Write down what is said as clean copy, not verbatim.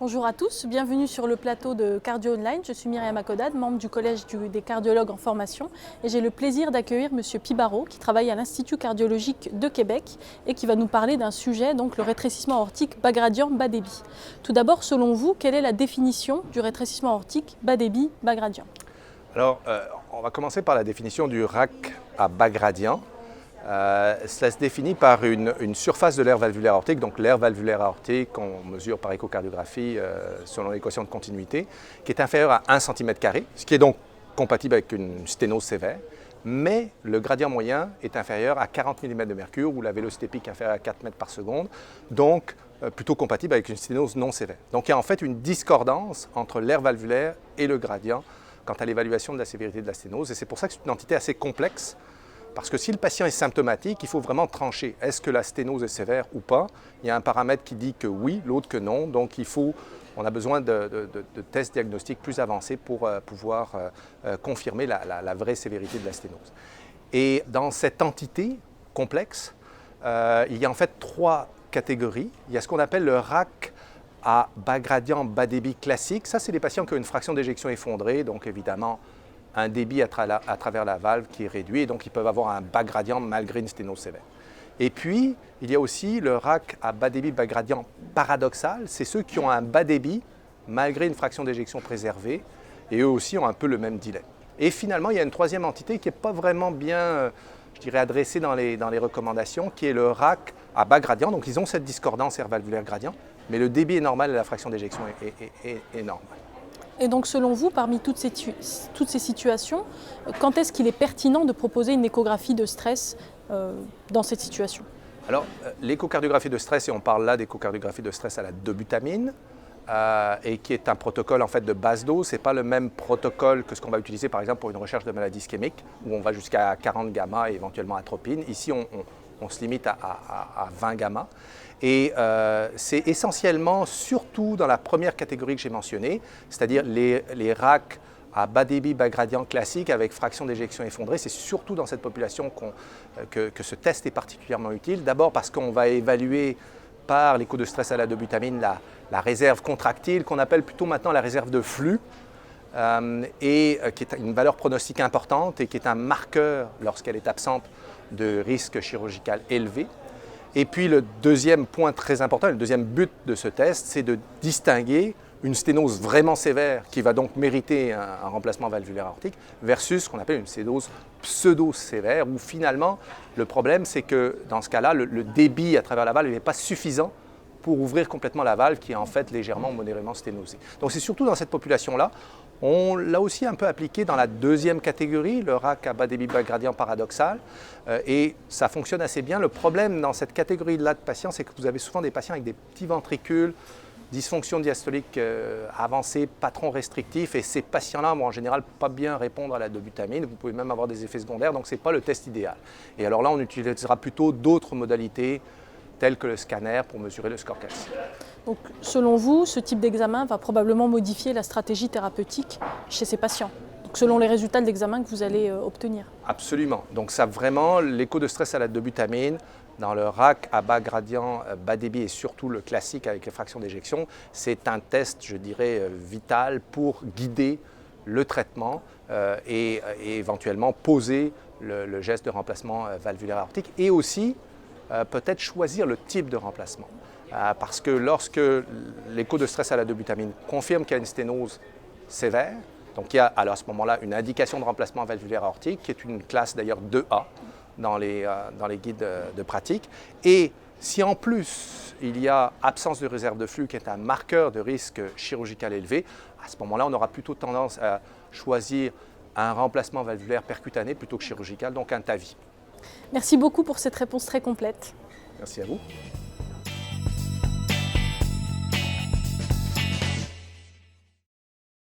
Bonjour à tous, bienvenue sur le plateau de Cardio Online. Je suis Myriam Akodad, membre du Collège des cardiologues en formation et j'ai le plaisir d'accueillir M. Pibaro qui travaille à l'Institut cardiologique de Québec et qui va nous parler d'un sujet, donc le rétrécissement aortique bas gradient, bas débit. Tout d'abord, selon vous, quelle est la définition du rétrécissement aortique bas débit, bas gradient? Alors, on va commencer par la définition du RAC à bas gradient. Cela se définit par une surface de l'aire valvulaire aortique, donc l'aire valvulaire aortique qu'on mesure par échocardiographie selon l'équation de continuité, qui est inférieure à 1 cm², ce qui est donc compatible avec une sténose sévère, mais le gradient moyen est inférieur à 40 mm de mercure, ou la vélocité pique inférieure à 4 mètres par seconde, donc plutôt compatible avec une sténose non sévère. Donc il y a en fait une discordance entre l'aire valvulaire et le gradient quant à l'évaluation de la sévérité de la sténose, et c'est pour ça que c'est une entité assez complexe. Parce que si le patient est symptomatique, il faut vraiment trancher. Est-ce que la sténose est sévère ou pas? Il y a un paramètre qui dit que oui, l'autre que non. Donc on a besoin de tests diagnostiques plus avancés pour pouvoir confirmer la vraie sévérité de la sténose. Et dans cette entité complexe, il y a en fait 3 catégories. Il y a ce qu'on appelle le RAC à bas gradient, bas débit classique. Ça, c'est les patients qui ont une fraction d'éjection effondrée, donc évidemment un débit à travers la valve qui est réduit, et donc ils peuvent avoir un bas gradient malgré une sténose sévère. Et puis, il y a aussi le RAC à bas débit, bas gradient paradoxal. C'est ceux qui ont un bas débit malgré une fraction d'éjection préservée, et eux aussi ont un peu le même dilemme. Et finalement, il y a une troisième entité qui n'est pas vraiment bien, je dirais, adressée dans les recommandations, qui est le RAC à bas gradient. Donc ils ont cette discordance aire valvulaire gradient, mais le débit est normal et la fraction d'éjection est normale. Et donc selon vous, parmi toutes ces situations, quand est-ce qu'il est pertinent de proposer une échographie de stress dans cette situation? Alors, l'échocardiographie de stress, et on parle là d'échocardiographie de stress à la dobutamine, et qui est un protocole en fait de basse dose. Ce n'est pas le même protocole que ce qu'on va utiliser par exemple pour une recherche de maladie ischémique, où on va jusqu'à 40 gamma et éventuellement atropine. Ici, on se limite à 20 gamma. Et c'est essentiellement, surtout dans la première catégorie que j'ai mentionnée, c'est-à-dire les RAC à bas débit, bas gradient classique avec fraction d'éjection effondrée. C'est surtout dans cette population que ce test est particulièrement utile. D'abord parce qu'on va évaluer par l'écho de stress à la dobutamine la réserve contractile, qu'on appelle plutôt maintenant la réserve de flux, et qui est une valeur pronostique importante et qui est un marqueur, lorsqu'elle est absente, de risque chirurgical élevé. Et puis le deuxième point très important, le deuxième but de ce test, c'est de distinguer une sténose vraiment sévère qui va donc mériter un remplacement valvulaire aortique versus ce qu'on appelle une sténose pseudo-sévère où finalement le problème c'est que dans ce cas-là, le débit à travers la valve n'est pas suffisant pour ouvrir complètement la valve qui est en fait légèrement ou modérément sténosée. Donc c'est surtout dans cette population-là. On l'a aussi un peu appliqué dans la deuxième catégorie, le RAC à bas débit bas gradient paradoxal, et ça fonctionne assez bien. Le problème dans cette catégorie-là de patients, c'est que vous avez souvent des patients avec des petits ventricules, dysfonction diastolique avancée, patron restrictif, et ces patients-là vont en général pas bien répondre à la dobutamine. Vous pouvez même avoir des effets secondaires, donc ce n'est pas le test idéal. Et alors là, on utilisera plutôt d'autres modalités, telles que le scanner pour mesurer le score calcium. Donc, selon vous, ce type d'examen va probablement modifier la stratégie thérapeutique chez ces patients, donc selon les résultats de l'examen que vous allez obtenir. Absolument. Donc ça vraiment, l'écho de stress à la dobutamine, dans le RAC à bas gradient, bas débit et surtout le classique avec les fractions d'éjection, c'est un test, je dirais, vital pour guider le traitement et éventuellement poser le geste de remplacement valvulaire aortique et aussi peut-être choisir le type de remplacement. Parce que lorsque l'écho de stress à la dobutamine confirme qu'il y a une sténose sévère, donc il y a alors à ce moment-là une indication de remplacement valvulaire aortique, qui est une classe d'ailleurs 2A dans les guides de pratique. Et si en plus il y a absence de réserve de flux, qui est un marqueur de risque chirurgical élevé, à ce moment-là on aura plutôt tendance à choisir un remplacement valvulaire percutané plutôt que chirurgical, donc un TAVI. Merci beaucoup pour cette réponse très complète. Merci à vous.